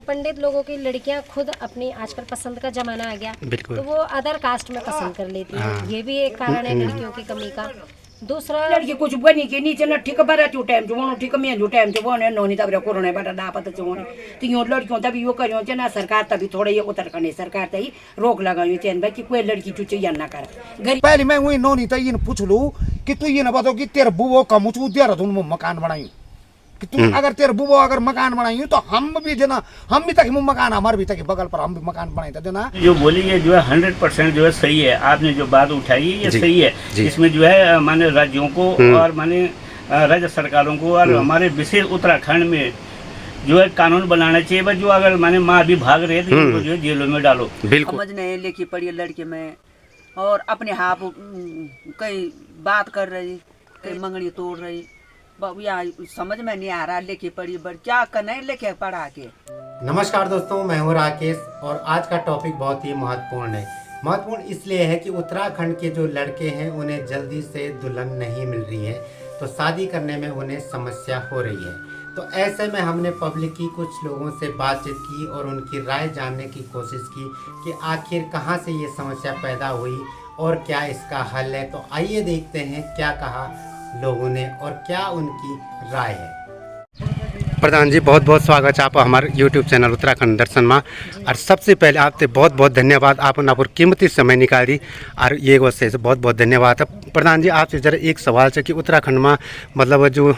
पंडित लोगों की लड़कियां खुद अपनी आजकल पसंद का जमाना आ गया, तो वो अदर कास्ट में पसंद कर लेती है। ये भी एक कारण है लड़कियों की कमी का। दूसरा लड़की कुछ बनी के नीचे न ठीक बरा चो टाइम जो वो ठीक में जो टाइम जो वो ने नोनी तब कोरोना बटा दापत जो ने तो यो लड़कियों तभी यो करियो चे ना सरकार तभी थोड़े ये उत्तराखंड सरकार तई रोक लगायो चेन भाई कि कोई लड़की चुचे या ना कर गरीब पहले मैं वही नोनी तई इन पूछ लूं कि तू ये ना बताओ कि तेरे बुबो का मुचू दिया तुम मकान बनाई कि तू अगर तेरे बुबो अगर मकान बनाई तो हम भी देना, हम भी तक मकान हमारे भी तक बगल पर हम भी मकान बनाए थे देना। जो बोली है जो है 100% जो है सही है। आपने जो बात उठाई ये सही है। इसमें जो है माने राज्यों को और माने राज्य सरकारों को और हमारे विशेष उत्तराखंड में जो है कानून बनाना चाहिए। बस जो अगर माने माँ भी भाग रहे थे उनको जो है जेलों में डालो। समझ नहीं लिखी पड़ी लड़के में और अपने हाथ कई बात कर रही, कई मंगनी तोड़ रही, या समझ में नहीं आ रहा लिखी पड़ी बड़ क्या करना लिखे पढ़ा के। नमस्कार दोस्तों, मैं हूं राकेश और आज का टॉपिक बहुत ही महत्वपूर्ण है। महत्वपूर्ण इसलिए है कि उत्तराखंड के जो लड़के हैं उन्हें जल्दी से दुल्हन नहीं मिल रही है, तो शादी करने में उन्हें समस्या हो रही है। तो ऐसे में हमने पब्लिक की कुछ लोगों से बातचीत की और उनकी राय जानने की कोशिश की कि आखिर कहाँ से ये समस्या पैदा हुई और क्या इसका हल है। तो आइए देखते हैं क्या कहा लोगों ने और क्या उनकी राय है। प्रधान जी बहुत बहुत स्वागत है आप हमारे यूट्यूब चैनल उत्तराखंड दर्शन में। और सबसे पहले आपसे बहुत बहुत धन्यवाद, आपने आप कीमती समय निकाली और ये वजह से बहुत बहुत धन्यवाद है। प्रधान जी आपसे जरा एक सवाल है कि उत्तराखंड में मतलब जो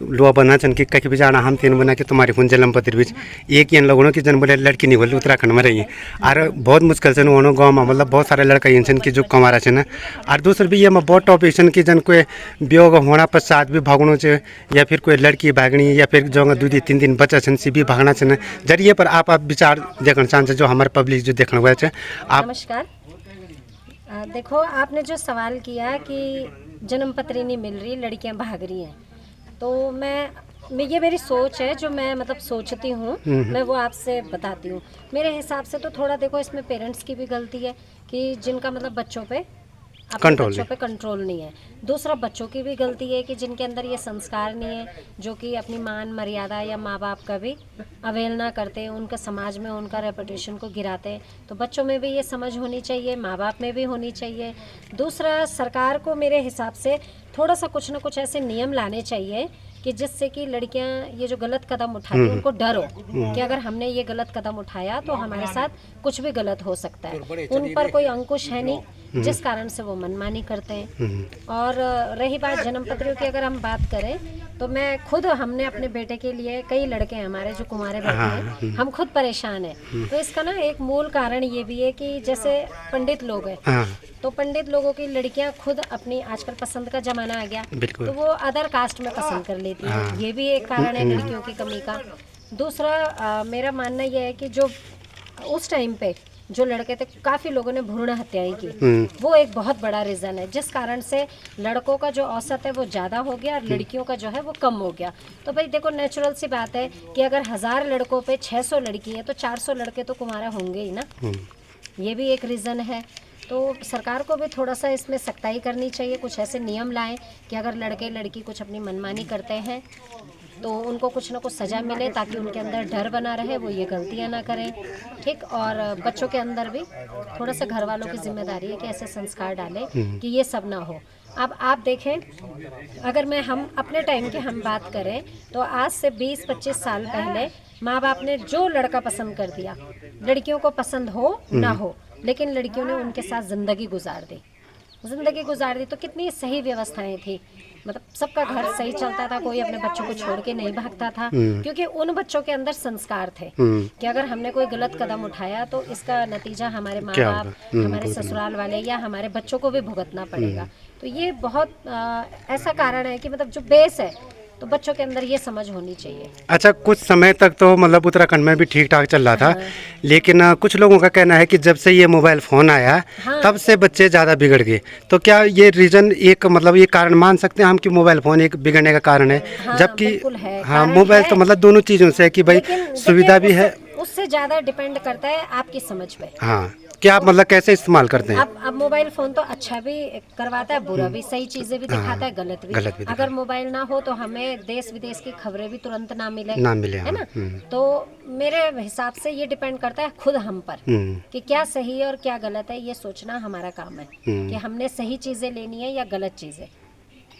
लुआ बना चन की कहीं भी जाना हम तीन बना के तुम्हारी खून जलम पत्र बीच एक इन लोगों की जन बोले लड़की नहीं बोले उत्तराखंड में रही है और बहुत मुश्किल से उन्होंने गाँव में मतलब बहुत सारे लड़का इंसान की जो कमारा है ना। और दूसरी भी ये में बहुत टॉप इंसान की जन कोई वियोग होना पश्चात भी भागना चाहिए या फिर कोई लड़की भागनी या फिर जो 2-3 दिन बच्चा छन सी भी भागना चाहिए जरिए पर आप विचार देखना चाहते जो हमारे पब्लिक जो देखने वाले आप। नमस्कार। देखो आपने जो सवाल किया कि जन्म पत्री नहीं मिल रही, लड़कियां भाग रही हैं, तो मैं ये मेरी सोच है जो मैं मतलब सोचती हूँ मैं वो आपसे बताती हूँ। मेरे हिसाब से तो थोड़ा देखो इसमें पेरेंट्स की भी गलती है कि जिनका मतलब बच्चों पे कंट्रोल नहीं है। दूसरा बच्चों की भी गलती है कि जिनके अंदर ये संस्कार नहीं है, जो कि अपनी मान मर्यादा या माँ बाप का भी अवहेलना करते हैं, उनका समाज में उनका रेपुटेशन को गिराते हैं। तो बच्चों में भी ये समझ होनी चाहिए, माँ बाप में भी होनी चाहिए। दूसरा सरकार को मेरे हिसाब से थोड़ा सा कुछ ना कुछ ऐसे नियम लाने चाहिए कि जिससे कि लड़कियां ये जो गलत कदम उठाती हैं उनको डर हो कि अगर हमने ये गलत कदम उठाया तो हमारे साथ कुछ भी गलत हो सकता है। उन पर कोई अंकुश है नहीं जिस कारण से वो मनमानी करते हैं। और रही बात जन्म पत्रियों की, अगर हम बात करें तो मैं खुद हमने अपने बेटे के लिए कई लड़के हैं हमारे जो कुंवारे बैठे हैं, हम खुद परेशान हैं। तो इसका ना एक मूल कारण ये भी है कि जैसे पंडित लोग हैं तो पंडित लोगों की लड़कियां खुद अपनी आजकल पसंद का जमाना आ गया, तो वो अदर कास्ट में पसंद कर लेती हैं। ये भी एक कारण है लड़कियों की कमी का। दूसरा मेरा मानना यह है कि जो उस टाइम पे जो लड़के थे काफ़ी लोगों ने भ्रूण हत्याएं की, वो एक बहुत बड़ा रीज़न है जिस कारण से लड़कों का जो औसत है वो ज़्यादा हो गया और लड़कियों का जो है वो कम हो गया। तो भाई देखो नेचुरल सी बात है कि अगर 1000 लड़कों पे 600 लड़की है तो 400 लड़के तो कुंवारा होंगे ही ना। ये भी एक रीज़न है। तो सरकार को भी थोड़ा सा इसमें सख्ताई करनी चाहिए, कुछ ऐसे नियम लाएं कि अगर लड़के लड़की कुछ अपनी मनमानी करते हैं तो उनको कुछ ना कुछ सज़ा मिले ताकि उनके अंदर डर बना रहे, वो ये गलतियां ना करें। ठीक। और बच्चों के अंदर भी थोड़ा सा घर वालों की जिम्मेदारी है कि ऐसे संस्कार डालें कि ये सब ना हो। अब आप देखें, अगर हम अपने टाइम की हम बात करें तो आज से 20-25 साल पहले माँ बाप ने जो लड़का पसंद कर दिया, लड़कियों को पसंद हो ना हो, लेकिन लड़कियों ने उनके साथ ज़िंदगी गुजार दी। तो कितनी सही व्यवस्थाएं थी, मतलब सबका घर सही चलता था, कोई अपने बच्चों को छोड़ के नहीं भागता था क्योंकि उन बच्चों के अंदर संस्कार थे कि अगर हमने कोई गलत कदम उठाया तो इसका नतीजा हमारे माँ बाप, हमारे ससुराल वाले या हमारे बच्चों को भी भुगतना पड़ेगा। तो ये बहुत ऐसा कारण है कि मतलब जो बेस है तो बच्चों के अंदर ये समझ होनी चाहिए। अच्छा, कुछ समय तक तो मतलब उत्तराखंड में भी ठीक ठाक चल रहा था, लेकिन कुछ लोगों का कहना है कि जब से ये मोबाइल फ़ोन आया तब से बच्चे ज़्यादा बिगड़ गए। तो क्या ये रीज़न एक मतलब ये कारण मान सकते हैं हम कि मोबाइल फ़ोन एक बिगड़ने का कारण है? जबकि मोबाइल तो मतलब दोनों चीज़ों से है कि भाई सुविधा भी है। उस सबसे ज्यादा डिपेंड करता है आपकी समझ पे। हाँ, क्या आप मतलब कैसे इस्तेमाल करते हैं? अब मोबाइल फोन तो अच्छा भी करवाता है, बुरा भी, सही चीजें भी दिखाता है, गलत भी। गलत भी अगर मोबाइल ना हो तो हमें देश विदेश की खबरें भी तुरंत ना मिले, हाँ। है ना। तो मेरे हिसाब से ये डिपेंड करता है खुद हम पर कि क्या सही है और क्या गलत है। ये सोचना हमारा काम है कि हमने सही चीजें लेनी है या गलत चीजें।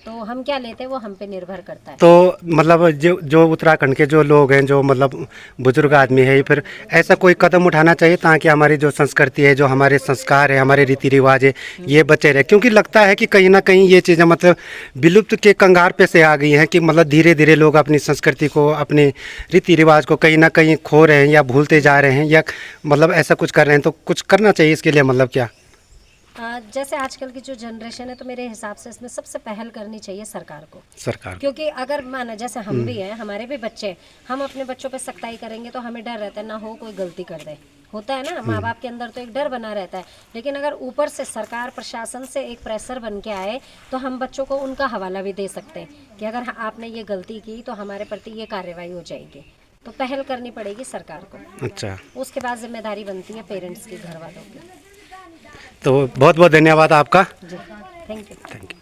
तो हम क्या लेते हैं वो हम पे निर्भर करता है। तो मतलब जो उत्तराखंड के जो लोग हैं, जो मतलब बुजुर्ग आदमी है, फिर ऐसा कोई कदम उठाना चाहिए ताकि हमारी जो संस्कृति है, जो हमारे संस्कार है, हमारे रीति रिवाज है, ये बचे रहे। क्योंकि लगता है कि कहीं ना कहीं ये चीज़ें मतलब विलुप्त के कंगार पे से आ गई हैं कि मतलब धीरे धीरे लोग अपनी संस्कृति को, अपने रीति रिवाज को कहीं ना कहीं खो रहे हैं या भूलते जा रहे हैं, या मतलब ऐसा कुछ कर रहे हैं। तो कुछ करना चाहिए इसके लिए, मतलब क्या? जैसे आजकल की जो जनरेशन है, तो मेरे हिसाब से इसमें सबसे पहल करनी चाहिए सरकार को। सरकार, क्योंकि अगर माना जैसे हम भी हैं, हमारे भी बच्चे, हम अपने बच्चों पे सख्ताई करेंगे तो हमें डर रहता है ना हो कोई गलती कर दे, होता है ना, माँ बाप के अंदर तो एक डर बना रहता है। लेकिन अगर ऊपर से सरकार प्रशासन से एक प्रेशर बन के आए तो हम बच्चों को उनका हवाला भी दे सकते हैं कि अगर आपने ये गलती की तो हमारे प्रति ये कार्रवाई हो जाएगी। तो पहल करनी पड़ेगी सरकार को। अच्छा। उसके बाद जिम्मेदारी बनती है पेरेंट्स की, घर वालों की। तो बहुत बहुत धन्यवाद आपका। जी, थैंक यू।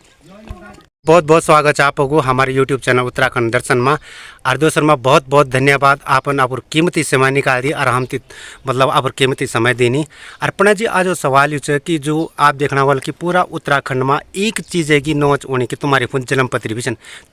बहुत बहुत स्वागत है आपको हमारे यूट्यूब चैनल उत्तराखंड दर्शन में। और दोस्तों में बहुत बहुत धन्यवाद, आपन आप कीमती समय निकाल दी और हम मतलब आप कीमती समय देनी। और पणा जी, आज सवाल ये कि जो आप देखना वाला कि पूरा उत्तराखंड में एक चीज़ है कि नोच होनी कि तुम्हारे फोन जन्म पत्री भी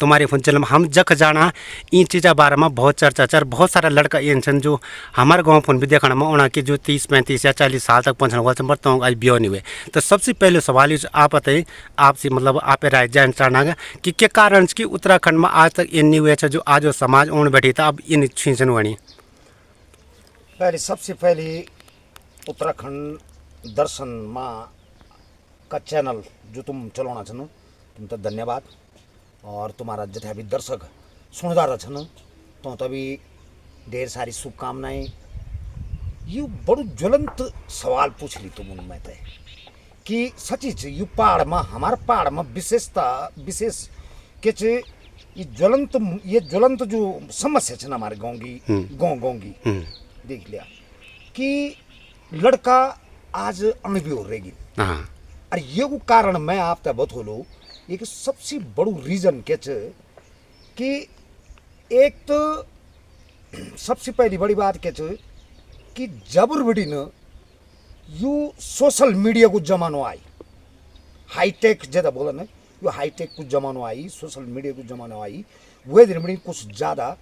तुम्हारे फोन जन्म हम जख जाना इन चीज़ा बारे में बहुत चर्चा चर। बहुत सारा लड़का ये जो हमारे गाँव फोन भी देखना में होना कि जो 30-35 या 40 साल तक पहुँचने वाले पर तो आज ब्याह नहीं हुए। तो सबसे पहले सवाल ये आप बताइए, आपसे मतलब आप राय जान चाहना कि क्या कारण कि उत्तराखंड में आज तक इन नहीं हुए जो आज समाज ओण बैठी था अब इन छींचन बनी? पहले सबसे पहले उत्तराखंड दर्शन माँ का चैनल जो तुम चलाना छन तुम तो धन्यवाद। और तुम्हारा जितना भी दर्शक सुनदा रहन तो तभी ढेर सारी शुभकामनाएं। ये बड़ो ज्वलंत सवाल पूछ ली तुम उनमें तय कि सची ये पहाड़ में, हमारे पहाड़ में विशेष के ये ज्वलंत जो समस्या है हमारे गाँव की देख लिया कि लड़का आज अनभियो रहेगी। और ये वो कारण मैं आप तक बतौलू एक सबसे बड़ू रीजन के कि एक तो सबसे पहली बड़ी बात के कि जबर बड़ी न यू सोशल मीडिया को जमानो आई, हाईटेक ज्यादा बोला ना, यो हाईटेक को जमानो आई, सोशल मीडिया को जमानो आई, वे दिन बड़ी कुछ ज़्यादा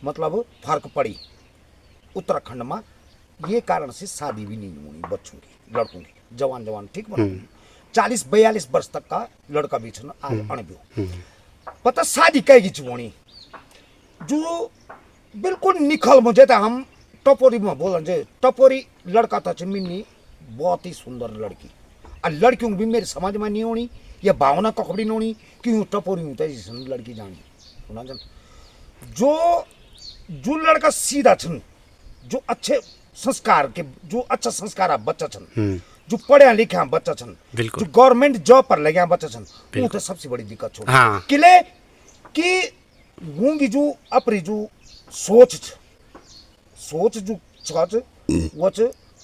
मतलब फर्क पड़ी उत्तराखंड में। ये कारण से शादी भी नहीं होनी बच्चों की, लड़कों की, जवान ठीक बना 40-42 वर्ष तक का लड़का भी छन आज अणभ्यो पता शादी कहेगी होनी जो बिल्कुल निखल मुझे तो हम टपोरी में बोलन जे टपोरी लड़का था मिन्नी बहुत ही सुंदर लड़की। और लड़कियों भी मेरे समझ में नहीं होनी, या भावना ककड़ी नहीं होनी कि यूँ टपोरी हूँ तैसी लड़की जानी सुना जन। जो लड़का सीधा छन, जो अच्छे संस्कार के, जो अच्छा संस्कार बच्चा छन, जो पढ़े लिखे बच्चा छन, जो गवर्नमेंट जॉब पर लगे बच्चा छन, वो तो सबसे बड़ी दिक्कत छोड़। हाँ। किले कि गूंगी जो अपनी जो सोच जो वो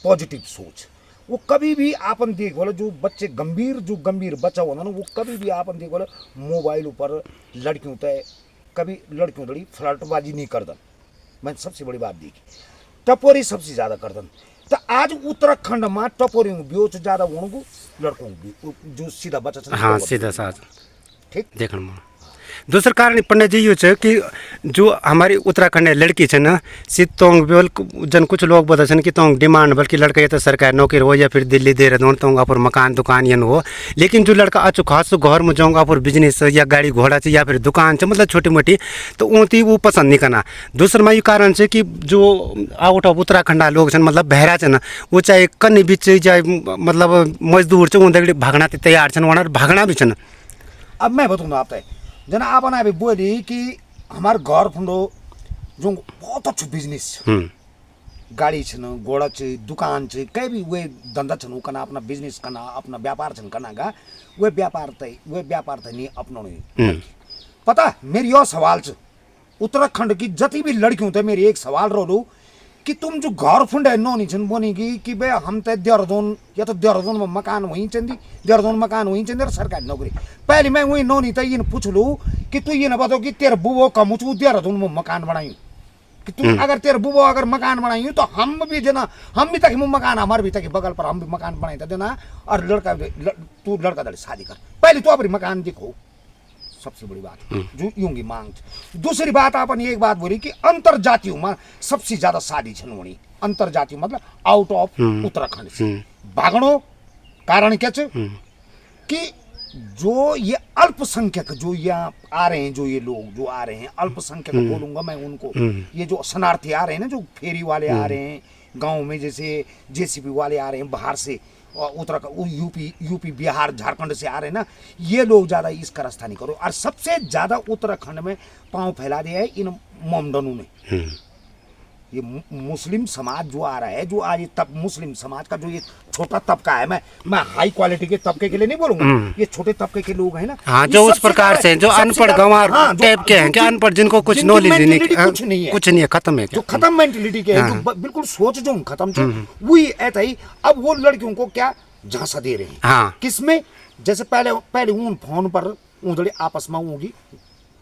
पॉजिटिव सोच, वो कभी भी आपन देख वाला जो बच्चे गंभीर बच्चा होना ना, वो कभी भी आपन देख वाला मोबाइल ऊपर लड़कियों तय कभी लड़कियों लड़ी फ्लर्टबाजी नहीं कर दन। मैंने सबसे बड़ी बात देखी टपोरी सबसे ज़्यादा कर दन। तो आज उत्तराखंड में टपोरी ब्यो ज़्यादा होने लड़कों जो सीधा बच्चा। हाँ, सीधा साथ ठीक देखना। दूसरा कारण पंडित जी ये कि जो हमारी उत्तराखंड लड़की है ना, सी तोंग जन कुछ लोग बता कि तोंग डिमांड बल्कि लड़का ये तो सरकारी नौकरी हो या फिर दिल्ली देहरादून तोंग पर मकान दुकान यन हो। लेकिन जो लड़का अच्छो खास घर में जाऊँगा पर बिजनेस या गाड़ी घोड़ा से या फिर दुकान से मतलब छोटी मोटी, तो ऊँती वो पसंद नहीं करना। दूसरा में ये कारण से कि जो आउट ऑफ उत्तराखंड लोग हैं मतलब बहरा है ना, वो चाहे कन्नी बीच चाहे मतलब मजदूर से उन भागना तैयार है, वहाँ भागना भी है। अब मैं बताऊँ आप जना आप अभी बोली कि हमारे घर फंडो जो बहुत अच्छा बिजनेस गाड़ी छन, घोड़ा छे, दुकान छे, कहीं भी वे धंधा छन करना, अपना बिजनेस करना, अपना व्यापार छन करना गा, वे व्यापार तय नहीं अपनाने। पता मेरी यह सवाल छ उत्तराखंड की जति भी लड़कियों थे मेरी एक सवाल रो कि तुम जो घर फुंड है नो नहीं छन बोनेगी कि बे हम ते देहरादून या तो देहरादून में मकान वहीं चंदी देहरादून मकान वहीं चंदी और सरकारी नौकरी। पहले मैं वही नो नहीं था ये पूछ लूँ कि तू ये ना बताओ कि तेरे बुबो का मुझ देहरादून में मकान बनाई कि तुम अगर तेरे बुबो अगर मकान बनाई तो हम भी देना हम भी तक मकान हमारे भी तक बगल पर हम भी मकान बनाई था देना और लड़का तू लड़का दड़े शादी कर पहले तो अपनी मकान दिखो। सबसे बड़ी बात जो यूंगी मांग। दूसरी बात अपन एक बात बोली कि अंतर जातियों में सबसे ज्यादा शादी छनवणी अंतर जातियों मतलब आउट ऑफ उत्तराखंड से भागणो कारण क्या कि जो ये अल्पसंख्यक जो यहाँ आ रहे हैं जो ये लोग जो आ रहे हैं अल्पसंख्यक बोलूंगा मैं उनको ये जो शरणार्थी आ रहे हैं ना जो फेरी वाले आ रहे हैं गाँव में जैसे जेसीबी वाले आ रहे हैं बाहर से उत्तराखंड यूपी बिहार झारखंड से आ रहे हैं ना ये लोग ज्यादा इसका रास्ता नहीं करो। और सबसे ज्यादा उत्तराखंड में पांव फैला दिया है इन मोमडनों ने। ये मुस्लिम समाज जो आ रहा है जो आज तब मुस्लिम समाज का जो ये छोटा तबका है मैं हाई क्वालिटी के तबके के लिए नहीं बोलूंगा ये छोटे तबके के लोग हैं ना हाँ जो उस प्रकार से जो अनपढ़ गंवार टाइप के हैं क्या अनपढ़ जिनको कुछ नॉलेज नहीं कुछ नहीं है खत्म है जो खत्म मेंटेलिटी के हैं जो बिल्कुल सोच जो खत्म थे वही ऐसा ही अब वो लड़कियों को क्या झांसा दे रहे हैं किसमें जैसे पहले उन फोन पर उधड़े आपस में होगी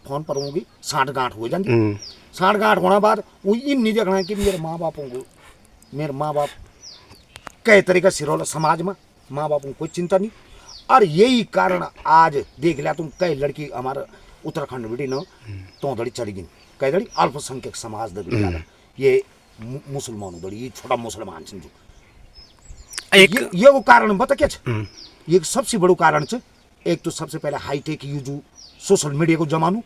फोन पर होगी साठ गांठ हो जाती साठ गांठ होने बाद वो इन नहीं देखना है कि मेरे माँ बापों को मेरे माँ बाप कई तरीके से रोल समाज में माँ बापों को कोई चिंता नहीं। और यही कारण आज देख लिया तुम कई लड़की हमारे उत्तराखंड बेटी न तो दड़ी चढ़ गई कई दड़ी अल्पसंख्यक समाज दड़ी ये मुसलमान दड़ी ये छोटा मुसलमान समझो ये वो कारण बता क्या ये सबसे बड़ो कारण है। एक तो सबसे पहले हाईटेक यूज सोशल मीडिया को जमानू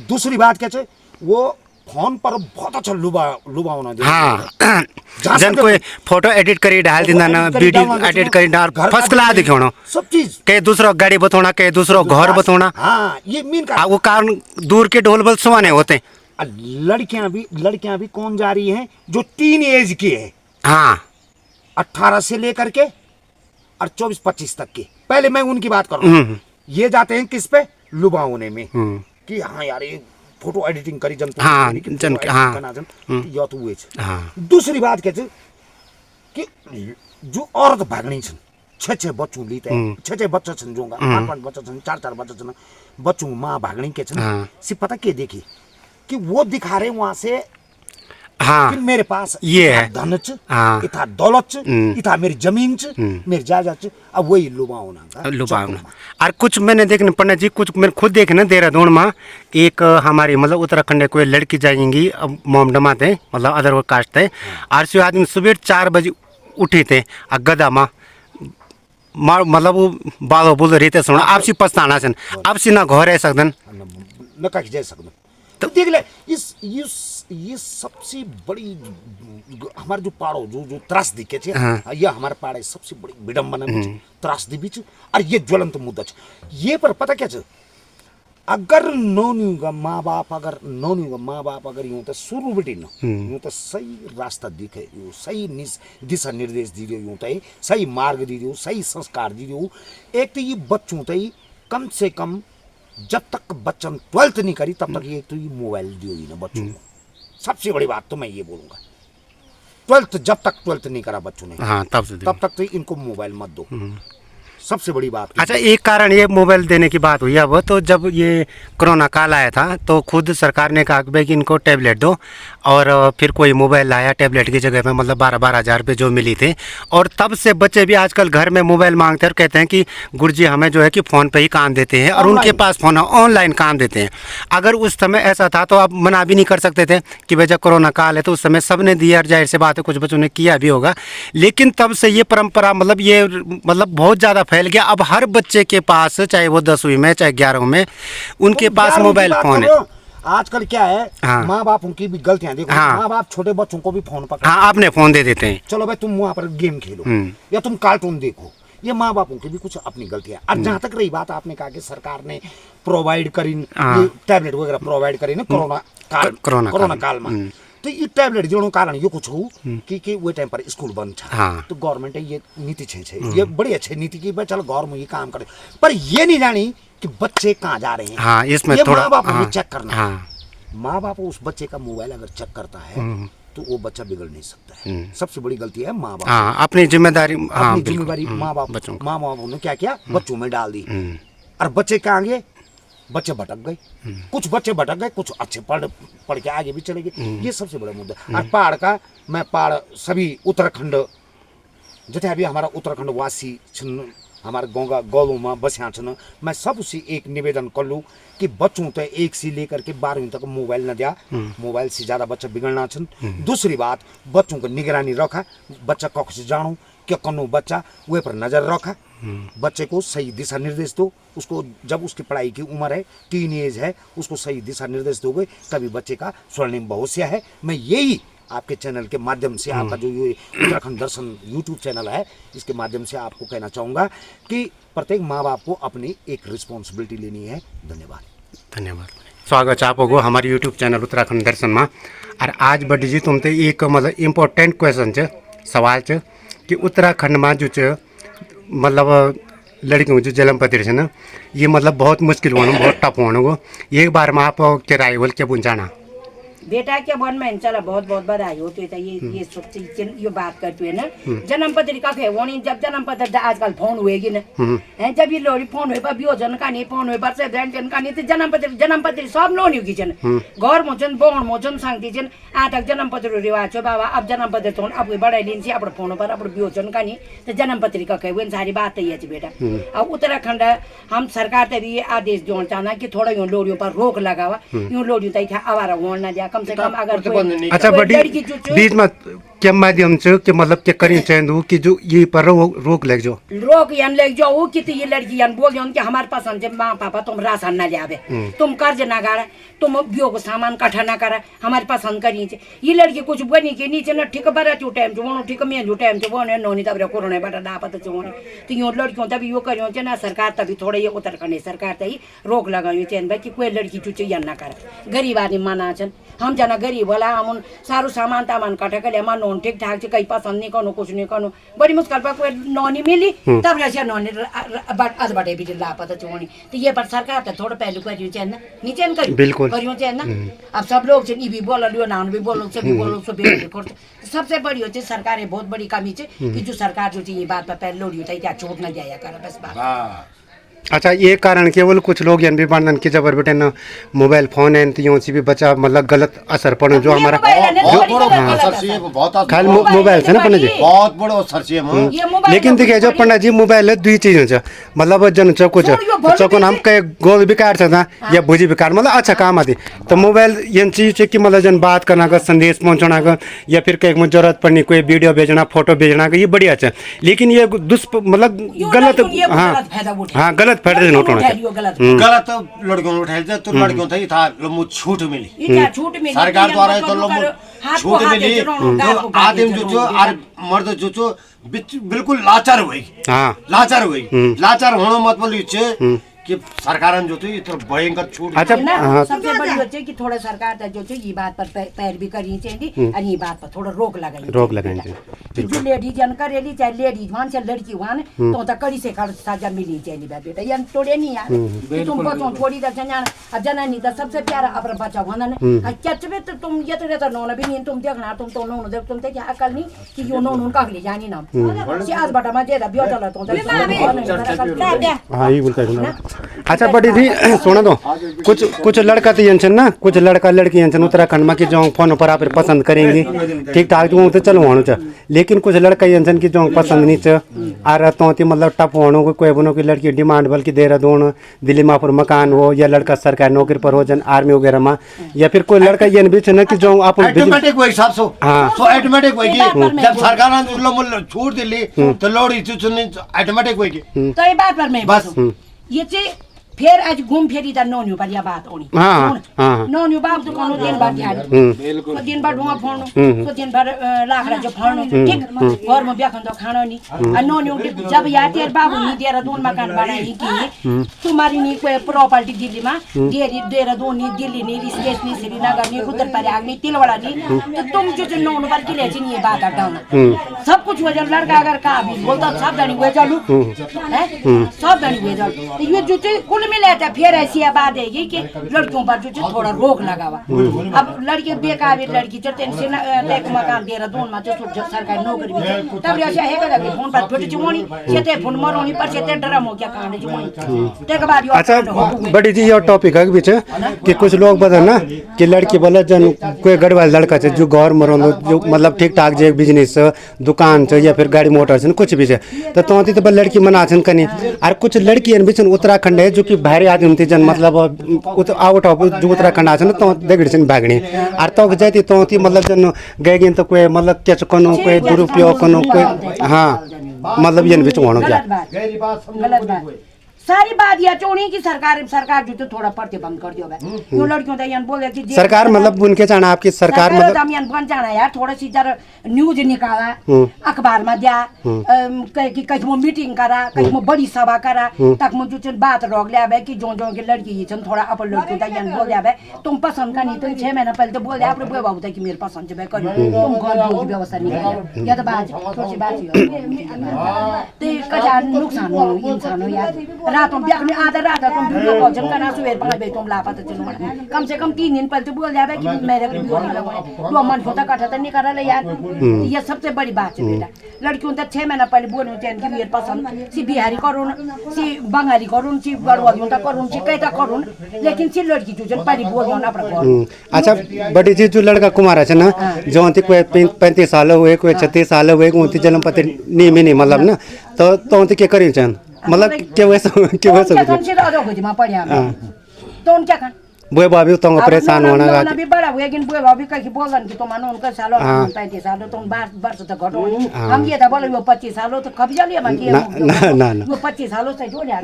दूसरी बात क्या वो फोन पर बहुत अच्छा लुभावना दे हाँ जन कोई फोटो एडिट करी डाल देना ना वीडियो एडिट करी डाल फर्स्ट क्लास दिखाना सब चीज कहीं दूसरा गाड़ी बताना कहीं दूसरा घर बताना हाँ ये मीन का वो कारण दूर के ढोल बल सुहाने होते हैं। लड़कियां भी कौन जा रही हैं जो टीन एज की है हाँ 18 से लेकर के और 24-25 तक के पहले मैं उनकी बात कर रहा हूँ ये जाते हैं किस पे लुभावने में कि हाँ यार ये फोटो एडिटिंग करी जन या तो हुए दूसरी बात क्या कि जो औरत भागनी छह छह बच्चों लीते छह बच्चा छन जोगा 5 बच्चा छन 4 बच्चा छन बच्चों माँ भागनी के छन सिर्फ पता क्या देखी कि वो दिखा रहे वहां से हाँ मेरे पास ये है धन इतना दौलत इतना मेरी जमीन मेरी जायदाद अब वही लुभावना और कुछ मैंने देखने पंडित जी कुछ मैंने खुद देखे ना देहरादून में एक हमारी मतलब उत्तराखंड कोई लड़की जाएंगी मोमडमा थे मतलब अदर कास्ट थे और से आदमी सुबह 4 बजे उठे थे और गदा माँ मतलब वो बालो बोल रहते सुना आपसी पछताना सन आपसी ना घर रह सकन न कह जा सकन तो देख ले ये सबसे बड़ी हमारे जो पाड़ो जो त्रासदी के ये हमारे पाड़े सबसे बड़ी विडंबना त्रासदी बीच और ये ज्वलंत मुद्दा ये पर पता क्या अगर नौनियों माँ बाप अगर यूं तो शुरू बेटी न यूं तो सही रास्ता दिखे सही दिशा निर्देश दी यूं तो सही मार्ग दी दो सही संस्कार दी दो एक तो ये बच्चों तो कम से कम जब तक बच्चन 12th नहीं करी तब तक ये तो ये मोबाइल दियो ही ना बच्चों को। सबसे बड़ी बात तो मैं ये बोलूंगा 12th जब तक 12th नहीं करा बच्चों ने हाँ तब तक तो इनको मोबाइल मत दो सबसे बड़ी बात। अच्छा एक कारण ये मोबाइल देने की बात हुई अब तो जब ये कोरोना काल आया था तो खुद सरकार ने कहा कि इनको टैबलेट दो और फिर कोई मोबाइल लाया टैबलेट की जगह पे मतलब 12-12 हज़ार रुपये जो मिली थे और तब से बच्चे भी आजकल घर में मोबाइल मांगते हैं और कहते हैं कि गुरुजी हमें जो है कि फ़ोन पे ही काम देते हैं और उनके पास फ़ोन ऑनलाइन काम देते हैं। अगर उस समय ऐसा था तो आप मना भी नहीं कर सकते थे कि भाई जब कोरोना काल है तो उस समय सब ने दिया, जाहिर सी बात है कुछ बच्चों ने किया भी होगा, लेकिन तब से ये परंपरा मतलब बहुत ज़्यादा फैल गया। अब हर बच्चे के पास चाहे वो 10वीं में चाहे 11वीं में उनके पास मोबाइल फ़ोन है। आजकल क्या है हाँ। माँ बाप उनकी भी गलतियां देखो हाँ। माँ बाप छोटे बच्चों को भी फोन पकड़ हाँ आपने फोन दे देते हैं, चलो भाई तुम वहाँ पर गेम खेलो या तुम कार्टून देखो, ये माँ बापों की भी कुछ अपनी गलतियां। और जहाँ तक रही बात आपने कहा कि सरकार ने प्रोवाइड करी टैबलेट वगैरह प्रोवाइड करी ना कोरोना काल में, तो ये टैबलेट जो कारण ये कुछ हो कि वो टाइम पर स्कूल बंद था हाँ। तो गवर्नमेंट ये नीति छे ये बड़ी अच्छी नीति की भाई चलो गवर्नमेंट ये काम करे, पर ये नहीं जानी कि बच्चे कहाँ जा रहे हैं हाँ, इसमें ये थोड़ा माँ बाप को चेक करना हाँ। माँ बाप उस बच्चे का मोबाइल अगर चेक करता है तो वो बच्चा बिगड़ नहीं सकता है। सबसे बड़ी गलती है माँ बाप। हाँ, अपनी जिम्मेदारी, हाँ, अपनी जिम्मेदारी माँ बाप, बच्चों को। माँ बाप ने क्या किया, बच्चों में डाल दी, और बच्चे कहाँ गए, बच्चे भटक गए। कुछ बच्चे भटक गए, कुछ अच्छे पढ़ के आगे भी चले गए। ये सबसे बड़ा मुद्दा। और पहाड़ का, मैं पहाड़ सभी उत्तराखंड जैसे अभी हमारा उत्तराखंड वासी छन्, हमारे गाँव में बस्या छन्, मैं सबसे एक निवेदन कर लूँ कि बच्चों तो 1 से लेकर के 12वीं तक मोबाइल न दिया। मोबाइल से ज़्यादा बच्चा बिगड़ना छन्। दूसरी बात, बच्चों को निगरानी रखा, बच्चा कख से जानो क्या कनो बच्चा, वे पर नज़र रखा, बच्चे को सही दिशा निर्देश दो। उसको जब उसकी पढ़ाई की उम्र है, टीन एज है, उसको सही दिशा निर्देश दोगे तभी बच्चे का स्वर्णिम भविष्य है। मैं यही आपके चैनल के माध्यम से, आपका जो ये उत्तराखंड दर्शन यूट्यूब चैनल है, इसके माध्यम से आपको कहना चाहूँगा कि प्रत्येक माँ बाप को अपनी एक रिस्पॉन्सिबिलिटी लेनी है। धन्यवाद। धन्यवाद। स्वागत है आपको हमारे यूट्यूब चैनल उत्तराखंड दर्शन में। और आज बड़ी जी तुमसे एक मतलब इम्पोर्टेंट क्वेश्चन च, सवाल च कि उत्तराखंड में जो च मतलब लड़कियों जो जन्मपत्र है ना, ये मतलब बहुत मुश्किल होना, बहुत टफ होना। एक बार में आप के राय बोल के बुझाना बेटा क्या बन में चला बहुत बहुत बधाई हो। तो ये सोच ये बात करते है ना, जन्म पत्रिका है वो नहीं, जब जन्म पत्र आजकल फोन हुएगी ना, है जब ये लोरी फोन हुए पर बियो जन का नहीं, फोन हुए पर से जन का नहीं, तो जन्म पत्र सब लोन होगी जन घर मोचन बोन मोचन सांगती जन आ तक जन्म पत्र रिवाज हो बाबा। अब जन्म पत्र तो अब बड़े दिन से अपने फोन पर अपने बियो जन का नहीं, तो जन्म पत्रिका कहे वो सारी बात ही है बेटा। अब उत्तराखंड हम सरकार से भी आदेश जोड़ चाहना कि थोड़ा यूँ लोरियों पर रोक लगावा, यूँ लोरियों तक आवारा होना ना दिया कम से कम। अगर अच्छा बड़ी बीच में क्या माध्यम से कि मतलब क्या करें चाहिए कि जो ये पर रोक लग जाओ, रोक यान लग जाओ कि ये लड़की यान बोल कि हमारे पसंद है माँ पापा तुम राशन न लिया, तुम कर्ज ना गाड़ा, तुम बियो को सामान कट्ठा ना करा, हमारे पसंद करी। ये लड़की कुछ बनी के नीचे न ठीक बड़ा चू टाइम जो वो ठीक मैं जो टाइम जो वो नौनी तब कोरोना बटा दापत जो तो यो लड़कियों तभी यो करियो ना सरकार तभी थोड़ा ये उत्तराखंड सरकार तभी रोक लगायो चैन भाई कि कोई लड़की चूचे या ना करा। गरीब आदमी माना छन, हम जना गरीब वाला हम सारू सामान तामान कटा के लिए नौन ठीक ठाक से कहीं पसंद नहीं करो, कुछ नहीं करो, बड़ी मुश्किल पर कोई नौनी मिली तब कैसे नौनी आज बटे भी लापता चोनी। तो ये पर सरकार तो थोड़ा पहलू करियो चैन नीचे करियो करियो चैन ना। अब सब लोग से भी बोल लियो नान भी बोलो सभी बोलो सब सबसे बड़ी होती सरकार बहुत बड़ी कमी है कि जो सरकार जो ये बात पर पहले लोड़ी होता है क्या चोट न जाया कर बस बात। अच्छा ये कारण केवल कुछ लोग भी बंधन के जबर बेटे ना मोबाइल फोन है तो से भी बच्चा मतलब गलत असर पड़े जो हमारा खाली मोबाइल से ना पंडित जी बहुत बड़ो असर है। लेकिन देखिए जो पंडित जी मोबाइल है दुई चीज हुन्छ मतलब जन चौको चौको नाम कहे गोल बेकार था या भुजी बेकार मतलब अच्छा काम आती। तो मोबाइल ये चीज है कि मतलब जन बात करना का संदेश पहुंचाना का या फिर कहीं जरूरत पड़नी कोई वीडियो भेजना फोटो भेजना का ये बढ़िया अच्छा। लेकिन ये मतलब गलत हाँ गलत फायदा नहीं उठाना गलत लड़कियों ने उठाया तो लड़कियों था ये था लम्बू छूट मिली सरकार द्वारा तो लम्बू छूट मिली तो आदमी जो और मर्द जो बिल्कुल लाचार हुई लाचार होना मतलब ये कि सरकार जो थी इतना भयंकर छूट। अच्छा सबसे बड़ी होती है कि थोड़ा सरकार जो ये बात पर पैरवी करनी चाहिए और ये बात पर थोड़ा रोक लगानी चाहिए। जो लेडीज जन करेली चाहे लेडीज मान चाहे लड़की मान तो कड़ी से कड़ी सजा मिलनी चाहिए बेटा। ये तोड़े नहीं यार कि तुम बच्चों थोड़ी जनानी तो सबसे प्यारा अपना बच्चा होना ना क्या तो तुम ये तो नौना भी नहीं तुम देखना तुम तो नौन देख तुम क्या अकल नहीं कि यो नौन उनका ले जानी ना आज बटा मैं ज्यादा ब्याह चला तो। अच्छा बड़ी थी सुना दो कुछ लड़का तो ये ना कुछ लड़का लड़की उत्तराखंड में कि जो फोन पर आप पसंद करेंगे ठीक ठाक तो चलो होना च लेकिन कुछ लड़का ये कि जो पसंद नहीं च आ रहा तो मतलब टफ होना कोई बनो की लड़की डिमांड बल्कि देहरादून दिल्ली में पर मकान हो या लड़का सरकारी नौकरी पर हो जन आर्मी वगैरह में या फिर कोई लड़का ये भी ना कि जो आप जब सरकार छूट दिली तो लोड़ी ऑटोमेटिक तो ये बात पर मैं बस ये फिर आज घूम फेरी था नौनियों पर यह बात होनी नौनियों बाप तो कौन दिन भर ध्यान तो दिन भर धुआं फोड़नो तो दिन भर लाखड़ा जो फोड़नो ठीक घर में ब्याखन तो खाना नहीं और नौनियों जब यार तेरे बाबू नहीं देहरादून मकान बनाई की तुम्हारी नहीं कोई प्रॉपर्टी दिल्ली में देहरादून नहीं दिल्ली नहीं ऋषिकेश नहीं श्रीनगर नहीं उत्तर प्रयाग नहीं तिलवाड़ा नहीं तो तुम जो नौन पर के लिए ये बात हटाना सब कुछ हो जाए लड़का अगर कहा भी बोलता सब दानी हुए चलू है सब दानी हुए चल ये जो कुल मिले थे फिर ऐसी बात है कि लड़कियों पर जो थोड़ा रोक लगा हुआ। अब लड़की बेकाबिल लड़की जो टेंशन एक मकान दे रहा दोन में जो सरकारी नौकरी भी तब ऐसा है कि फोन पर फिट जुमोनी सेते फोन मरोनी पर सेते ड्राम हो क्या कांड जुमोनी ते के बाद अच्छा बड़ी जी ये टॉपिक है बीच कि कुछ लोग बता ना कि लड़की बोले जन कोई गढ़वाल लड़का है जो घर में रहो जो मतलब ठीक ठाक जो बिजनेस दुकान या फिर गाड़ी मोटर कुछ भी है तो लड़की मना कनी और कुछ लड़की भी उत्तराखंड है जो कि बाहरी आदमी थी जन मतलब आउट ऑफ जो उत्तराखंड आ तो देखी भागनी और तो जाती तो मतलब जन गए तो कोई मतलब क्या कनो कोई दुरुपयोग कनो कोई हाँ मतलब ये बीच होना क्या सारी बात यह चोनी की सरकार जो तो थोड़ा प्रतिबंध कर दियो यो लड़कियों तो यान बोले कि सरकार मतलब उनके जाना आपकी सरकार मतलब हम यान बन जाना यार थोड़ा सी जरा न्यूज निकाला अखबार में दिया कि कहीं मीटिंग करा कहीं बड़ी सभा करा तक मुझे जो बात रोक लिया है कि जो के लड़की ये थोड़ा अपन लड़की तो यान बोल दिया है तुम पसंद का नहीं तुम 6 महीना पहले तो बोल दिया आपने बुआ बाबू कि मेरे पसंद है कर तुम घर की व्यवस्था नहीं कर या तो बात थोड़ी सी बात ते कजा नुकसान हो इंसान हो यार रातों ब्याह आधा रात तुम वीडियो कॉल जम करना सुबह 5 बजे तुम लापता चलो कम से कम 3 दिन पहले तो बोल जावे कि मेरे को वीडियो नहीं लगाए तो मन होता कटा तो नहीं करा ले यार ये सबसे बड़ी बात है बेटा लड़कियों तो 6 महीना पहले बोलूं कि मेरे पसंद सी बिहारी करूं सी बंगाली करूं सी गढ़वाली तो करूं सी कैसा करूं लेकिन सी लड़की जो पहले बोल दो ना पर अच्छा बड़ी जी जो लड़का कुमार है ना जो कोई 35 साल हुए कोई 36 साल हुए उनकी जन्म पत्र नहीं मतलब ना तो क्या करी चन मतलब क्या वैसा तो क्या खान बुए बाबी तो परेशान होना का भी बड़ा हुए लेकिन बुए बाबी कहीं बोलन कि तुम उनका साल 35 साल तुम 12 तो घटो हम ये था बोले वो 25 साल तो कभी चलिए मन ये ना वो 25 सालों से जो ले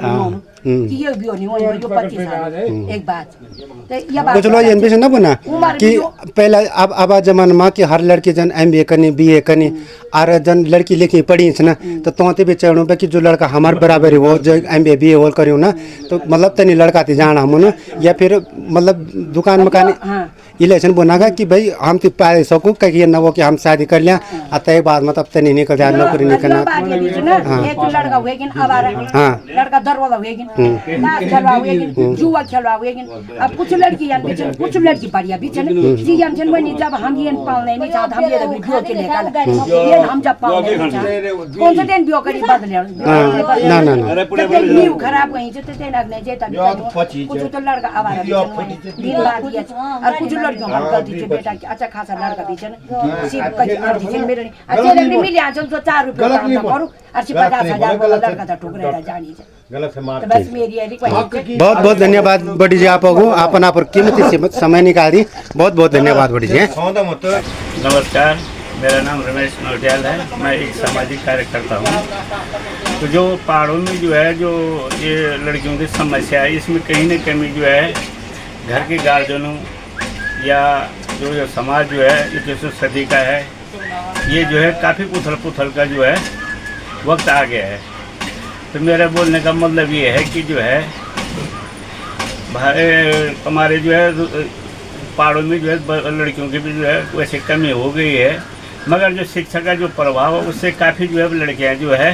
कि ये भी नहीं हो जो 25 साल एक बात तो ये बात कुछ लोग ये भी ना बना कि पहले अब जमाना में कि हर लड़की जन MBA करनी BA करनी और जन लड़की लेके पढ़ी ना तो तोते भी चढ़ो पे कि जो लड़का हमारे बराबर हो जो MBA BA हो करियो ना तो मतलब तनी लड़का थी जाना हम ना या फिर मतलब दुकान मकान इलेक्शन बनागा कि भाई हम तो पाए सकूं कहीं ना वो कि हम शादी कर लिया अतः बाद में तब तनी निकल जाए नौकरी नहीं करना एक लड़का हुए कि आवारा लड़का दरवाजा हुए कि नाच खेलवा हुए कि जुआ खेलवा हुए कि अब कुछ लड़की यान कुछ लड़की बढ़िया भी चले सी यान जन वही जब हम ये पालने नहीं चाहते हम ये वीडियो के लेकर ये हम जब पालने नहीं चाहते कौन से दिन बियो करी बदले ना न्यू खराब कहीं से ते लगने जे तभी कुछ तो लड़का आवारा दिन बाद ये और कुछ लड़कियों का गलती से बेटा अच्छा खासा लड़का भी है सिर्फ कहीं अर्जी से मेरे अच्छे लगने मिल जाए तो 4 रुपए काम करूं और 50,000 वाला लड़का तो ठुकरेगा जानी है गलत है मार बस मेरी है बहुत बहुत धन्यवाद बड़ी जी आपको अपना पर कीमती समय निकाल दी बहुत बहुत धन्यवाद बड़ी जी नमस्कार मेरा नाम रमेश नौटियाल है मैं एक सामाजिक कार्यकर्ता हूँ तो जो पहाड़ों में जो है जो ये लड़कियों की समस्या है इसमें कहीं न कहीं जो है घर के गार्जियनों या जो समाज जो है 21वीं सदी का है ये जो है काफ़ी उथल का जो है वक्त आ गया है तो मेरा बोलने का मतलब ये है कि जो है हमारे जो है पहाड़ों में जो है लड़कियों की भी जो है वैसे कमी हो गई है मगर जो शिक्षा का जो प्रभाव है उससे काफ़ी जो है लड़कियाँ जो है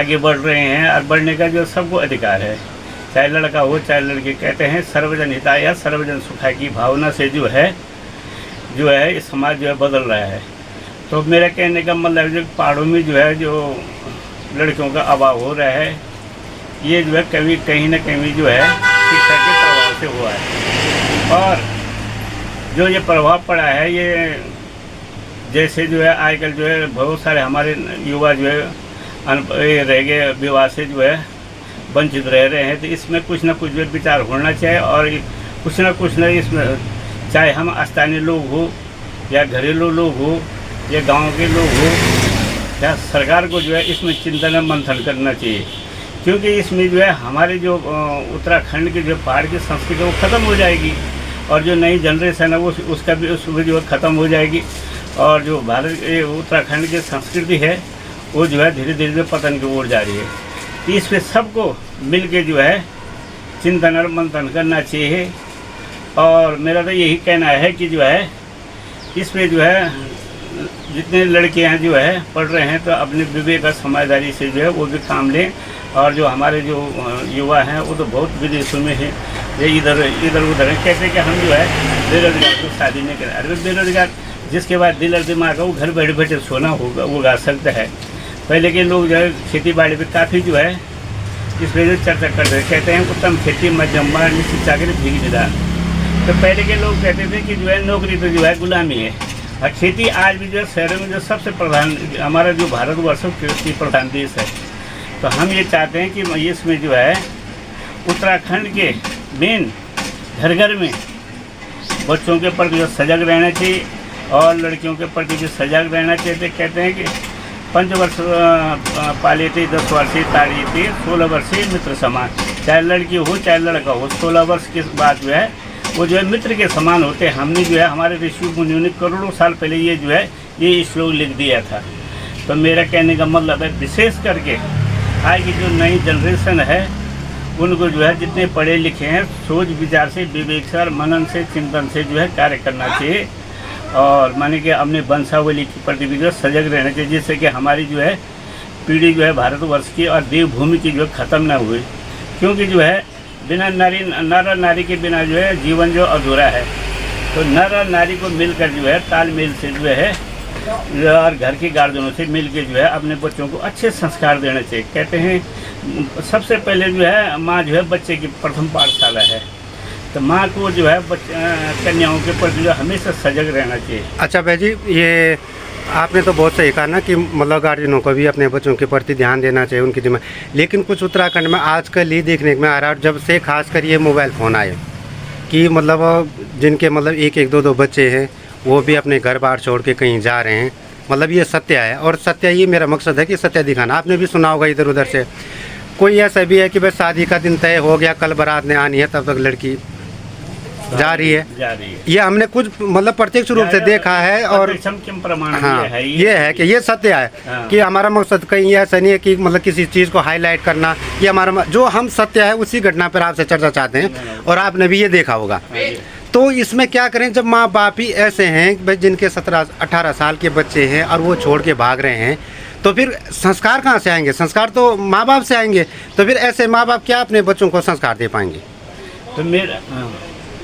आगे बढ़ रहे हैं और बढ़ने का जो सबको अधिकार है चाहे लड़का हो चाहे लड़की कहते हैं सर्वजन हिताय या सर्वजन सुखाय की भावना से जो है इस समाज जो है बदल रहा है तो मेरा कहने का मतलब जो पहाड़ों में जो है जो लड़कियों का अभाव हो रहा है ये जो है कहीं ना कहीं जो है शिक्षा के प्रभाव से हुआ है और जो ये प्रभाव पड़ा है ये जैसे जो है आजकल जो है बहुत सारे हमारे युवा जो है रह गए विवाह से जो है वंचित रह रहे हैं तो इसमें कुछ ना कुछ जो विचार होना चाहिए और कुछ ना इसमें चाहे हम स्थानीय लोग हो या घरेलू लोग हो या गांव के लोग हो या सरकार को जो है इसमें चिंतन मंथन करना चाहिए क्योंकि इसमें जो है हमारे जो उत्तराखंड के जो पहाड़ की संस्कृति वो ख़त्म हो जाएगी और जो नई जनरेशन है वो उसका भी जो है ख़त्म हो जाएगी और जो भारत उत्तराखंड की संस्कृति है वो जो है धीरे धीरे पतन की ओर जा रही है इसमें सबको मिल के जो है चिंतन और मंथन करना चाहिए और मेरा तो यही कहना है कि जो है इसमें जो है जितने लड़के हैं जो है पढ़ रहे हैं तो अपने विवेक और समझदारी से जो है वो भी काम लें। और जो हमारे जो युवा हैं वो तो बहुत विदेशों में हैं, ये इधर उधर हैं, कहते हैं कि हम जो है बेरोजगार को शादी नहीं करें। अरे बेरोजगार जिसके बाद दिल और दिमाग है वो घर बैठे बैठे सोना होगा उगा सकता है। पहले के लोग जो है खेती बाड़ी पे काफ़ी जो है इस वजह से चर्चा करते हैं, कहते हैं उत्तम खेती मजम्मा निश्चित चाकरी भीग निदान। तो पहले के लोग कहते थे कि जो है नौकरी तो जो है गुलामी है। और खेती आज भी जो है शहरों में जो सबसे प्रधान, हमारा जो भारतवर्ष कृषि प्रधान देश है। तो हम ये चाहते हैं कि इसमें जो है उत्तराखंड के मेन घर घर में बच्चों के प्रति जो सजग रहना चाहिए और लड़कियों के प्रति भी सजग रहना चाहिए। कहते हैं कि 5 वर्ष पाले थे 10 वर्षीय ताड़ी थे 16 वर्षीय मित्र समान। चाहे लड़की हो चाहे लड़का हो, 16 वर्ष के बाद जो है वो जो है मित्र के समान होते हैं। हमने जो है हमारे ऋषि मुनियों ने करोड़ों साल पहले ये जो है ये श्लोक लिख दिया था। तो मेरा कहने का मतलब है विशेष करके आज की जो नई जनरेशन है उनको जो है जितने पढ़े लिखे हैं सोच विचार से विवेक से और मनन से चिंतन से जो है कार्य करना चाहिए और माने कि अपने वंशावली के प्रति भी जो सजग रहना चाहिए, जिससे कि हमारी जो है पीढ़ी जो है भारतवर्ष की और देवभूमि की जो है ख़त्म ना हुई। क्योंकि जो है बिना नर और नारी के बिना जो है जीवन जो अधूरा है। तो नर और नारी को मिलकर जो है तालमेल से जो है और घर के गार्जियनों से मिलकर जो है अपने बच्चों को अच्छे संस्कार देने चाहिए। कहते हैं सबसे पहले जो है माँ जो है बच्चे की प्रथम पाठशाला है। तो माँ को जो है कन्याओं के प्रति जो हमेशा सजग रहना चाहिए। अच्छा भाई जी, ये आपने तो बहुत सही कहा ना कि मतलब गार्जियनों को भी अपने बच्चों के प्रति ध्यान देना चाहिए, उनकी जिम्मे। लेकिन कुछ उत्तराखंड में आजकल ये देखने में आ रहा है, जब से खासकर ये मोबाइल फ़ोन आए कि मतलब जिनके मतलब 1-2 बच्चे हैं वो भी अपने घर बार छोड़ के कहीं जा रहे हैं। मतलब ये सत्य है और सत्य ये मेरा मकसद है कि सत्य दिखाना। आपने भी सुना होगा इधर उधर से कोई ऐसा भी है कि बस शादी का दिन तय हो गया, कल बारात ने आनी है, तब तक लड़की जा रही है। ये हमने कुछ मतलब प्रत्यक्ष रूप से देखा है। और हाँ ये है कि ये सत्य है कि हमारा मकसद कहीं ऐसा नहीं है कि मतलब किसी चीज़ को हाईलाइट करना। ये हमारा जो हम सत्य है उसी घटना पर आपसे चर्चा चाहते हैं और आपने भी ये देखा होगा। तो इसमें क्या करें जब माँ बाप ही ऐसे हैं भाई जिनके 17-18 साल के बच्चे हैं और वो छोड़ के भाग रहे हैं, तो फिर संस्कार कहाँ से आएंगे? संस्कार तो माँ बाप से आएंगे। तो फिर ऐसे माँ बाप क्या अपने बच्चों को संस्कार दे पाएंगे? तो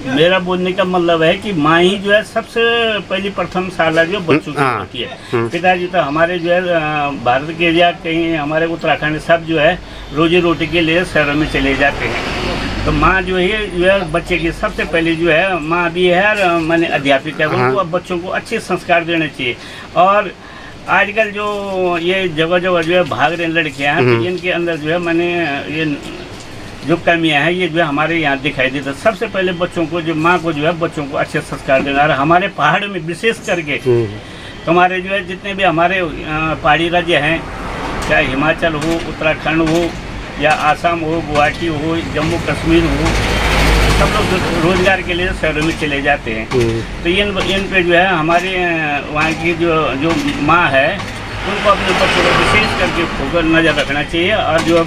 मेरा बोलने का मतलब है कि माँ ही जो है सबसे पहली प्रथम शाला जो बच्चों की होती है। पिताजी तो हमारे जो है भारत के या कहीं हमारे उत्तराखंड सब जो है रोजी रोटी के लिए शहरों में चले जाते हैं। तो माँ जो है बच्चे की सबसे पहले जो है माँ भी है और माने अध्यापिका है, उनको बच्चों को अच्छे संस्कार देने चाहिए। और आजकल जो ये जगह जगह जो है भाग रहे लड़कियाँ हैं तो इनके अंदर जो है माने ये जो कमियां हैं ये जो है हमारे यहाँ दिखाई देता। सबसे पहले बच्चों को जो माँ को जो है बच्चों को अच्छे संस्कार देना। और हमारे पहाड़ में विशेष करके हमारे जो है जितने भी हमारे पहाड़ी राज्य हैं, चाहे हिमाचल हो, उत्तराखंड हो या आसाम हो, गुवाहाटी हो, जम्मू कश्मीर हो, सब लोग रोजगार के लिए शहरों में चले जाते हैं। तो इन पे जो है हमारे वहाँ की जो माँ है उनको अपने बच्चों को विशेष करके फोकस नज़र रखना चाहिए। और जो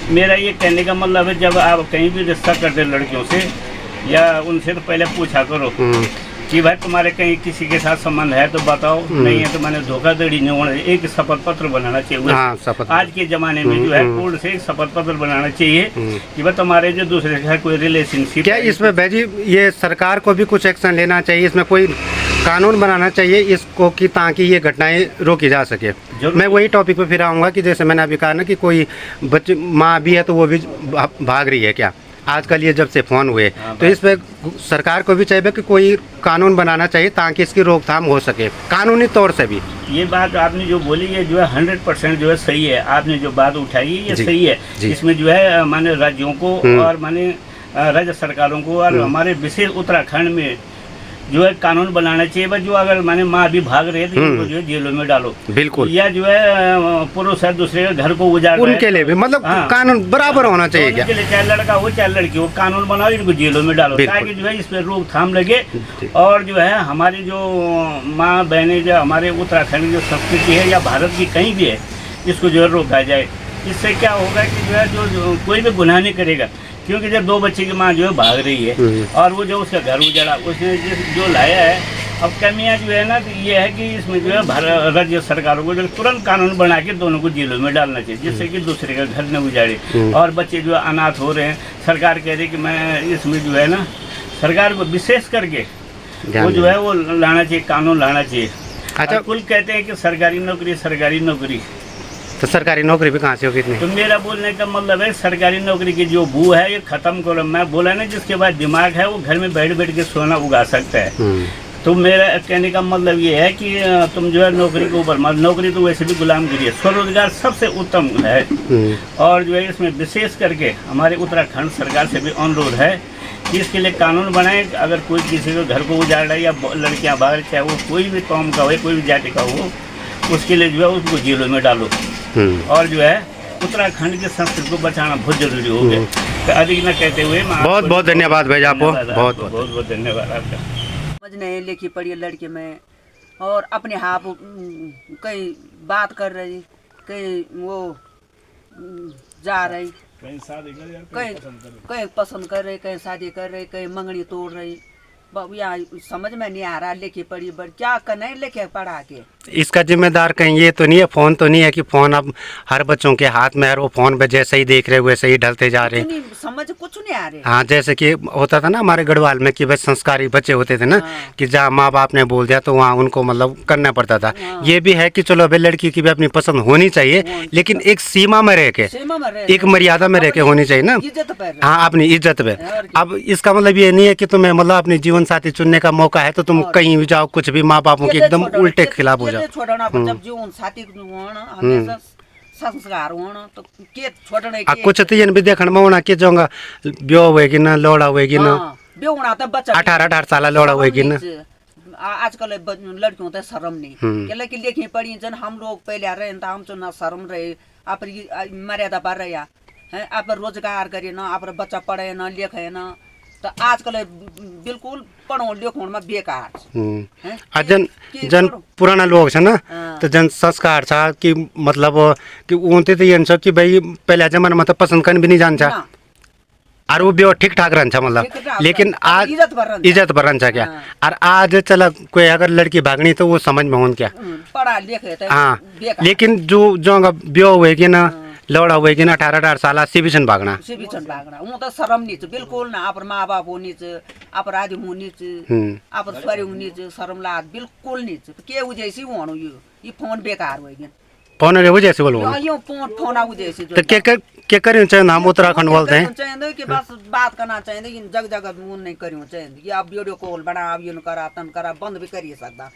मेरा ये कहने का मतलब है जब आप कहीं भी रिश्ता करते लड़कियों से या उनसे तो पहले पूछा करो कि भाई तुम्हारे कहीं किसी के साथ संबंध है तो बताओ, नहीं है तो मैंने धोखाधड़ी नहीं होना। एक शपथ पत्र बनाना चाहिए। आज के ज़माने में जो है कोर्ट से एक शपथ पत्र बनाना चाहिए कि भाई तुम्हारे जो दूसरे के साथ कोई रिलेशनशिप। क्या इसमें भाई जी ये सरकार को भी कुछ एक्शन लेना चाहिए? इसमें कोई कानून बनाना चाहिए इसको कि ताकि ये घटनाएं रोकी जा सके। मैं वही टॉपिक पे फिर आऊँगा कि जैसे मैंने अभी कहा ना कि कोई बच्चे माँ भी है तो वो भी भाग रही है। क्या आजकल ये जब से फ़ोन हुए तो इस पर सरकार को भी चाहिए कि कोई कानून बनाना चाहिए ताकि इसकी रोकथाम हो सके कानूनी तौर से भी। ये बात आपने जो बोली ये जो है 100% जो है सही है। आपने जो बात उठाई ये सही है। इसमें जो है माने राज्यों को और माने राज्य सरकारों को और हमारे विशेष उत्तराखंड में जो है कानून बनाना चाहिए। बस जो अगर माने माँ भी भाग रहे थे उनको जो है जेलों में डालो। बिल्कुल। या जो है पुरुष है दूसरे के घर को उजाड़ उनके लिए भी मतलब कानून बराबर होना चाहिए। क्या चाहे लड़का हो चाहे लड़की हो, कानून बनाओ, इनको जेलों में डालो ताकि जो है इस पर रोकथाम लगे। और जो है हमारी जो माँ बहनें जो हमारे उत्तराखंड की जो संस्कृति है या भारत की कहीं भी है इसको जो है रोका जाए। इससे क्या होगा कि जो है जो कोई भी गुनाह नहीं करेगा। क्योंकि जब 2 बच्चे की माँ जो है भाग रही है और वो जो उसका घर उजाड़ा उसने जो लाया है अब कमियां जो है ना तो ये है कि इसमें जो है राज्य सरकारों को जो तुरंत कानून बना के दोनों को जेलों में डालना चाहिए, जिससे कि दूसरे का घर न उजाड़े। और बच्चे जो अनाथ हो रहे हैं, सरकार कह रही है कि मैं इसमें जो है ना सरकार को विशेष करके वो जो है वो लाना चाहिए, कानून लाना चाहिए। अच्छा, कुल कहते हैं कि सरकारी नौकरी, तो सरकारी नौकरी भी कहाँ से होगी इतनी? तो मेरा बोलने का मतलब है सरकारी नौकरी की जो बू है ये खत्म करो। मैं बोला ना जिसके पास दिमाग है वो घर में बैठ बैठ के सोना उगा सकता है। तो मेरा कहने का मतलब ये है कि तुम जो है नौकरी के ऊपर, नौकरी तो वैसे भी गुलामगिरी है, स्वरोजगार सबसे उत्तम है। और जो है इसमें विशेष करके हमारे उत्तराखंड सरकार से भी अनुरोध है कि इसके लिए कानून बनाए। अगर कोई किसी के घर को उजाड़ रहा है या लड़कियां बाहर, चाहे वो कोई भी कौम का हो, कोई भी जाति का हो, उसके लिए जो है उसको जेलों में डालो। और जो है उत्तराखंड की संस्कृति को बचाना बहुत जरूरी हो गया। तो अधिक न कहते हुए बहुत बहुत धन्यवाद भाई आपको, बहुत बहुत धन्यवाद आपका। समझ नहीं लिखी पढ़ी लड़की में, और अपने हाथ कहीं बात कर रही, कहीं वो जा रही, कहीं पसंद कर रही, कहीं शादी कर रही, कहीं मंगनी तोड़ रही। यहाँ समझ में नहीं आ रहा लिखी पढ़ी बड़ क्या करना है लिखे पढ़ा के। इसका जिम्मेदार कहीं ये तो नहीं है, फोन तो नहीं है कि फोन अब हर बच्चों के हाथ में है, वो फोन पे जैसे ही देख रहे वैसे ही ढलते जा रहे। समझ कुछ नहीं आ रहे। हाँ, जैसे कि होता था ना हमारे गढ़वाल में कि भाई संस्कारी बच्चे होते थे ना, कि जहाँ माँ बाप ने बोल दिया तो वहाँ उनको मतलब करना पड़ता था। ये भी है कि चलो भाई लड़की की भी अपनी पसंद होनी चाहिए, लेकिन एक सीमा में रह के, एक मर्यादा में रह के होनी चाहिए ना। हाँ, अपनी इज्जत पे। अब इसका मतलब ये नहीं है कि तुम्हें मतलब अपनी जीवन साथी चुनने का मौका है तो तुम कहीं भी जाओ, कुछ भी माँ बापों के एकदम उल्टे खिलाफ हो जाओ। छोड़ना जब जीवन साथी हमेशा संस्कार होना तो के छोड़ने के कुछ तो ये भी देखने में होना कि जोंगा ब्यो होएगी ना, लोड़ा होएगी ना, ब्योना तो बच्चा 18 साल लोड़ा होएगी ना। आजकल लड़कियों तो शर्म नहीं, लेकिन लेखी पढ़ी जन हम लोग पहले रहे हम तो ना शर्म रहे, आप मर्यादा पर रहे हैं, आप रोजगार करे ना, आप बच्चा पढ़े ना लिखे ना, तो आजकल बिल्कुल पढ़ो लिखो में बेकार। जन पुराना लोग छ ना, तो जन संस्कार छ कि मतलब कि उनते तो ये कि भाई पहले जमाना में तो पसंद करने भी नहीं जानता, और वो भी ठीक ठाक रहता मतलब। लेकिन आज इज्जत पर रहता क्या, और आज चला कोई अगर लड़की भागनी तो वो समझ में हो क्या पढ़ा लिखे। हाँ, लेकिन जो ब्यो हुएगी ना, लौड़ा हुएगी ना 18 साल सिविशन भागना वो तो शर्म नहीं बिल्कुल ना। आप माँ बाप होनी आप राज होनी आप स्वर होनी शर्म लाग बिल्कुल नहीं के जैसी हो ये फोन बेकार होगी, फोन वजह से बोलो फोन जैसे तो क्या करें चाहिए हम उत्तराखंड बोलते हैं चाहिए कि बस बात करना चाहिए, लेकिन जग जगह मुन नहीं करियो चाहिए कि आप वीडियो कॉल बना, आप ये करा तन करा, बंद भी करिए सकता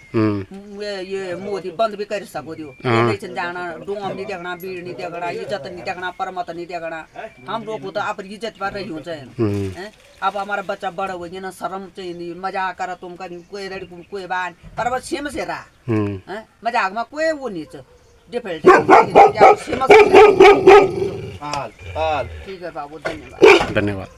ये मोदी बंद भी कर सको दियो, जाना डोम नहीं देखना, भीड़ नहीं देखना, इज्जत नहीं देखना, परमत नहीं देखना। हम लोग तो आप इज्जत पर रही हो चाहिए। अब हमारा बच्चा बड़ा हो गया ना, शर्म चाहिए, मजाक करा तुम कर कोई लड़की कोई बात पर बस सेम से रहा मजाक में कोई वो नहीं डिफल्ट ठीक है बाबू, धन्यवाद।